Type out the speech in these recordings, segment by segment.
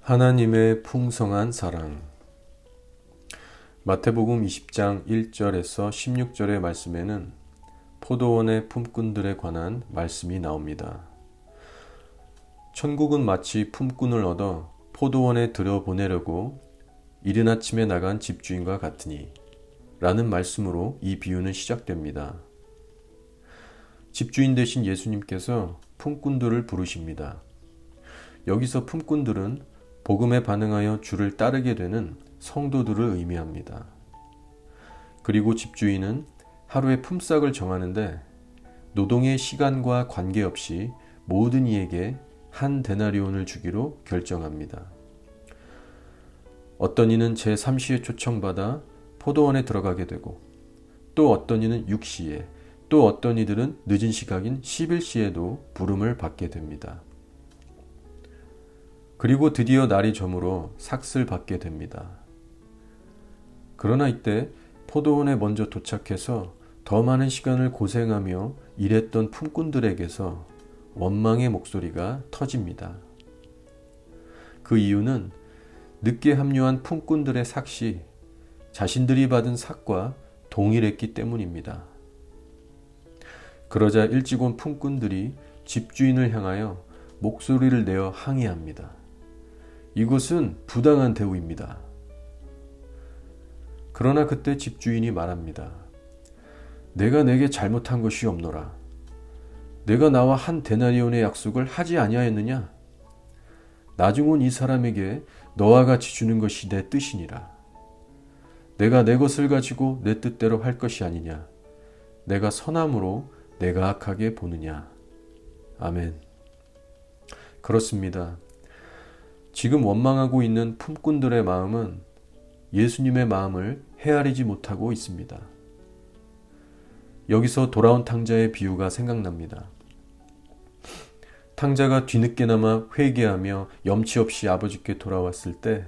하나님의 풍성한 사랑. 마태복음 20장 1절에서 16절의 말씀에는 포도원의 품꾼들에 관한 말씀이 나옵니다. 천국은 마치 품꾼을 얻어 포도원에 들여보내려고 이른 아침에 나간 집주인과 같으니 라는 말씀으로 이 비유는 시작됩니다. 집주인 되신 예수님께서 품꾼들을 부르십니다. 여기서 품꾼들은 복음에 반응하여 주를 따르게 되는 성도들을 의미합니다. 그리고 집주인은 하루의 품삯을 정하는데 노동의 시간과 관계없이 모든 이에게 한 데나리온을 주기로 결정합니다. 어떤 이는 제3시에 초청받아 포도원에 들어가게 되고 또 어떤 이는 6시에 또 어떤 이들은 늦은 시각인 11시에도 부름을 받게 됩니다. 그리고 드디어 날이 저물어 삭슬 받게 됩니다. 그러나 이때 포도원에 먼저 도착해서 더 많은 시간을 고생하며 일했던 품꾼들에게서 원망의 목소리가 터집니다. 그 이유는 늦게 합류한 품꾼들의 삭시, 자신들이 받은 삭과 동일했기 때문입니다. 그러자 일찍 온 품꾼들이 집주인을 향하여 목소리를 내어 항의합니다. 이것은 부당한 대우입니다. 그러나 그때 집주인이 말합니다. 내가 내게 잘못한 것이 없노라. 내가 나와 한 데나리온의 약속을 하지 아니하였느냐? 나중 온 이 사람에게 너와 같이 주는 것이 내 뜻이니라. 내가 내 것을 가지고 내 뜻대로 할 것이 아니냐? 내가 선함으로 내가 악하게 보느냐? 아멘. 그렇습니다. 지금 원망하고 있는 품꾼들의 마음은 예수님의 마음을 헤아리지 못하고 있습니다. 여기서 돌아온 탕자의 비유가 생각납니다. 탕자가 뒤늦게나마 회개하며 염치 없이 아버지께 돌아왔을 때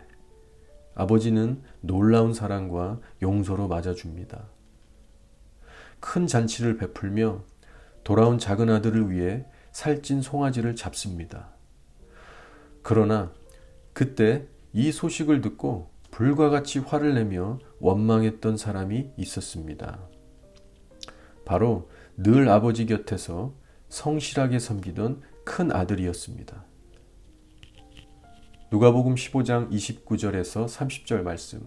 아버지는 놀라운 사랑과 용서로 맞아줍니다. 큰 잔치를 베풀며 돌아온 작은 아들을 위해 살찐 송아지를 잡습니다. 그러나 그때 이 소식을 듣고 불과 같이 화를 내며 원망했던 사람이 있었습니다. 바로 늘 아버지 곁에서 성실하게 섬기던 큰 아들이었습니다. 누가복음 15장 29절에서 30절 말씀.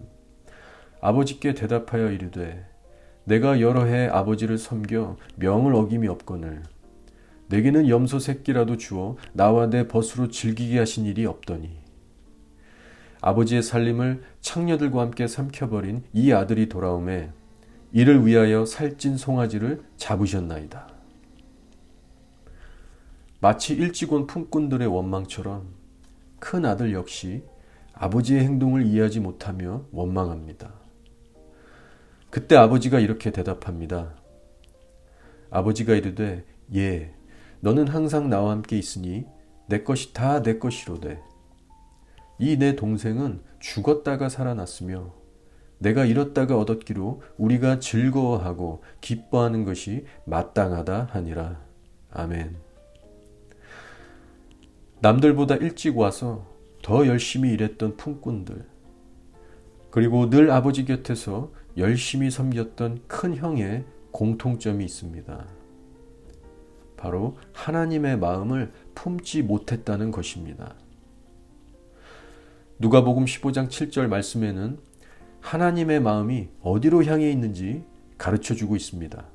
아버지께 대답하여 이르되 내가 여러 해 아버지를 섬겨 명을 어김이 없거늘 내게는 염소 새끼라도 주어 나와 내 벗으로 즐기게 하신 일이 없더니 아버지의 살림을 창녀들과 함께 삼켜버린 이 아들이 돌아오매 이를 위하여 살찐 송아지를 잡으셨나이다. 마치 일찍 온 품꾼들의 원망처럼 큰 아들 역시 아버지의 행동을 이해하지 못하며 원망합니다. 그때 아버지가 이렇게 대답합니다. 아버지가 이르되 예, 너는 항상 나와 함께 있으니 내 것이 다 내 것이로되 이 내 동생은 죽었다가 살아났으며 내가 잃었다가 얻었기로 우리가 즐거워하고 기뻐하는 것이 마땅하다 하니라. 아멘. 남들보다 일찍 와서 더 열심히 일했던 품꾼들, 그리고 늘 아버지 곁에서 열심히 섬겼던 큰 형의 공통점이 있습니다. 바로 하나님의 마음을 품지 못했다는 것입니다. 누가복음 15장 7절 말씀에는 하나님의 마음이 어디로 향해 있는지 가르쳐주고 있습니다.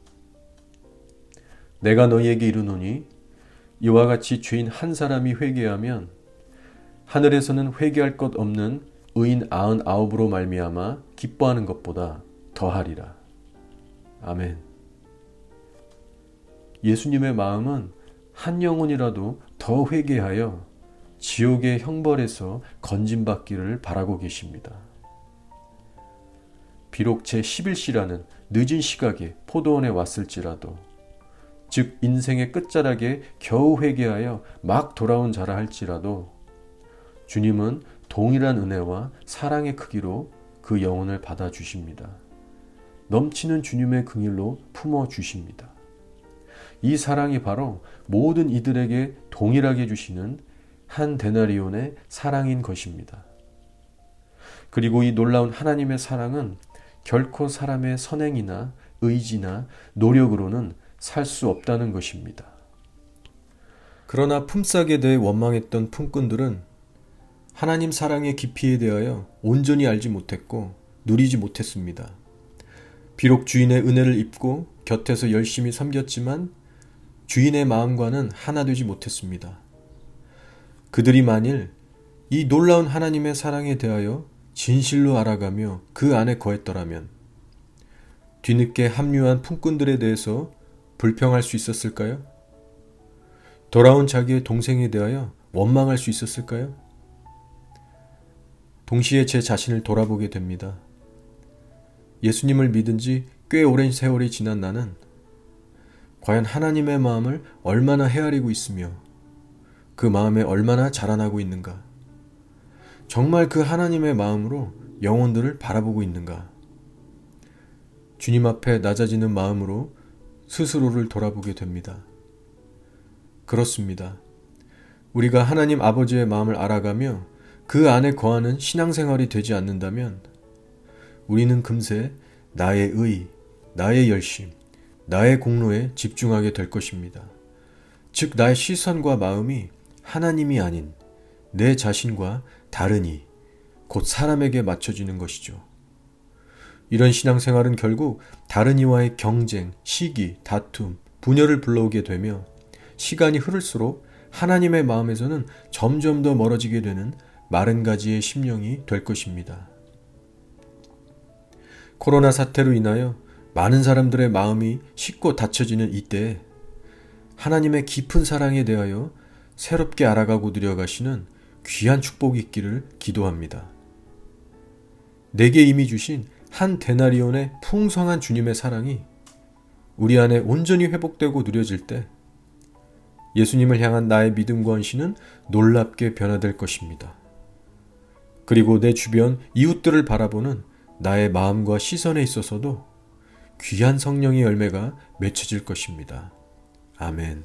내가 너희에게 이르노니 이와 같이 죄인 한 사람이 회개하면 하늘에서는 회개할 것 없는 의인 99으로 말미암아 기뻐하는 것보다 더하리라. 아멘. 예수님의 마음은 한 영혼이라도 더 회개하여 지옥의 형벌에서 건진받기를 바라고 계십니다. 비록 제11시라는 늦은 시각에 포도원에 왔을지라도, 즉 인생의 끝자락에 겨우 회개하여 막 돌아온 자라 할지라도 주님은 동일한 은혜와 사랑의 크기로 그 영혼을 받아주십니다. 넘치는 주님의 긍휼로 품어주십니다. 이 사랑이 바로 모든 이들에게 동일하게 주시는 한 데나리온의 사랑인 것입니다. 그리고 이 놀라운 하나님의 사랑은 결코 사람의 선행이나 의지나 노력으로는 살 수 없다는 것입니다. 그러나 품삯에 대해 원망했던 품꾼들은 하나님 사랑의 깊이에 대하여 온전히 알지 못했고 누리지 못했습니다. 비록 주인의 은혜를 입고 곁에서 열심히 섬겼지만 주인의 마음과는 하나 되지 못했습니다. 그들이 만일 이 놀라운 하나님의 사랑에 대하여 진실로 알아가며 그 안에 거했더라면 뒤늦게 합류한 품꾼들에 대해서 불평할 수 있었을까요? 돌아온 자기의 동생에 대하여 원망할 수 있었을까요? 동시에 제 자신을 돌아보게 됩니다. 예수님을 믿은 지 꽤 오랜 세월이 지난 나는 과연 하나님의 마음을 얼마나 헤아리고 있으며 그 마음에 얼마나 자라나고 있는가? 정말 그 하나님의 마음으로 영혼들을 바라보고 있는가? 주님 앞에 낮아지는 마음으로 스스로를 돌아보게 됩니다. 그렇습니다. 우리가 하나님 아버지의 마음을 알아가며 그 안에 거하는 신앙생활이 되지 않는다면 우리는 금세 나의 의, 나의 열심, 나의 공로에 집중하게 될 것입니다. 즉 나의 시선과 마음이 하나님이 아닌 내 자신과 다른 이, 곧 사람에게 맞춰지는 것이죠. 이런 신앙생활은 결국 다른 이와의 경쟁, 시기, 다툼, 분열을 불러오게 되며 시간이 흐를수록 하나님의 마음에서는 점점 더 멀어지게 되는 마른 가지의 심령이 될 것입니다. 코로나 사태로 인하여 많은 사람들의 마음이 식고 닫혀지는 이때에 하나님의 깊은 사랑에 대하여 새롭게 알아가고 누려가시는 귀한 축복이 있기를 기도합니다. 내게 이미 주신 한 데나리온의 풍성한 주님의 사랑이 우리 안에 온전히 회복되고 누려질 때 예수님을 향한 나의 믿음과 헌신은 놀랍게 변화될 것입니다. 그리고 내 주변 이웃들을 바라보는 나의 마음과 시선에 있어서도 귀한 성령의 열매가 맺혀질 것입니다. 아멘.